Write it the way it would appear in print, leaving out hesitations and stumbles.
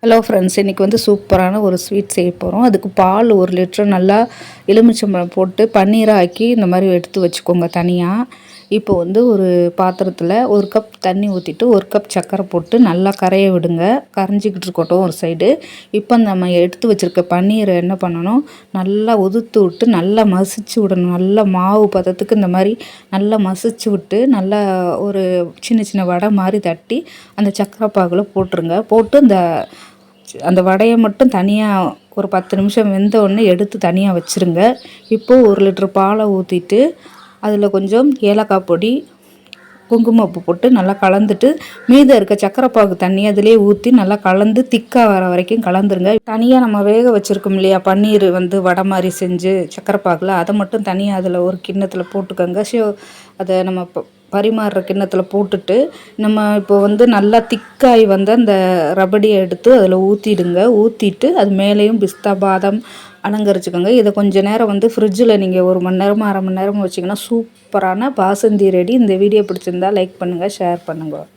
Hello friends, இன்றைக்கி வந்து சூப்பரான ஒரு ஸ்வீட் செய்ய போகிறோம். அதுக்கு பால் 1 லிட்டர் நல்லா எலுமிச்சம்பழம் போட்டு பன்னீராக ஆக்கி இந்த மாதிரி எடுத்து வச்சுக்கோங்க தனியாக. இப்போ வந்து ஒரு பாத்திரத்தில் 1 கப் தண்ணி ஊற்றிட்டு 1 கப் சர்க்கரை போட்டு நல்லா கரைய விடுங்க. கரைஞ்சிக்கிட்டு இருக்கட்டும் ஒரு சைடு. இப்போ நம்ம எடுத்து வச்சுருக்க பன்னீரை என்ன பண்ணணும், நல்லா உதுத்து விட்டு நல்லா மசிச்சு விடணும். நல்லா மாவு பதத்துக்கு இந்த மாதிரி நல்லா மசிச்சு விட்டு நல்லா ஒரு சின்ன சின்ன வடை மாதிரி தட்டி அந்த சர்க்கரை பாகில் போட்டுருங்க. போட்டு அந்த வடையை மட்டும் தனியாக ஒரு 10 நிமிஷம் வெந்த உடனே எடுத்து தனியாக வச்சுருங்க. இப்போது 1 லிட்டர் பாலை ஊற்றிட்டு அதில் கொஞ்சம் ஏலக்காய் பொடி, குங்குமப்பூ போட்டு நல்லா கலந்துட்டு மீதம் இருக்க சர்க்கரை பாகு தண்ணி அதிலே ஊற்றி நல்லா கலந்து திக்காக வர வரைக்கும் கலந்துருங்க. தனியாக நம்ம வேக வச்சுருக்கோம் இல்லையா பன்னீர் வந்து வடை மாதிரி செஞ்சு சர்க்கரை பாகில், அதை மட்டும் தனியாக அதில் ஒரு கிண்ணத்தில் போட்டுக்கோங்க. அதை நம்ம பரிமாறுற கிண்ணத்தில் போட்டுட்டு நம்ம இப்போ வந்து நல்லா திக்காய் வந்து அந்த ரபடியை எடுத்து அதில் ஊற்றிடுங்க. ஊற்றிட்டு அது மேலேயும் பிஸ்தா பாதாம் அலங்கரிச்சுக்கோங்க. இதை கொஞ்சம் நேரம் வந்து ஃப்ரிட்ஜில் நீங்கள் 1 மணி நேரமோ 1/2 மணி நேரமோ வச்சிங்கன்னா சூப்பரான பாசந்தி ரெடி. இந்த வீடியோ பிடிச்சிருந்தா லைக் பண்ணுங்கள், ஷேர் பண்ணுங்கள்.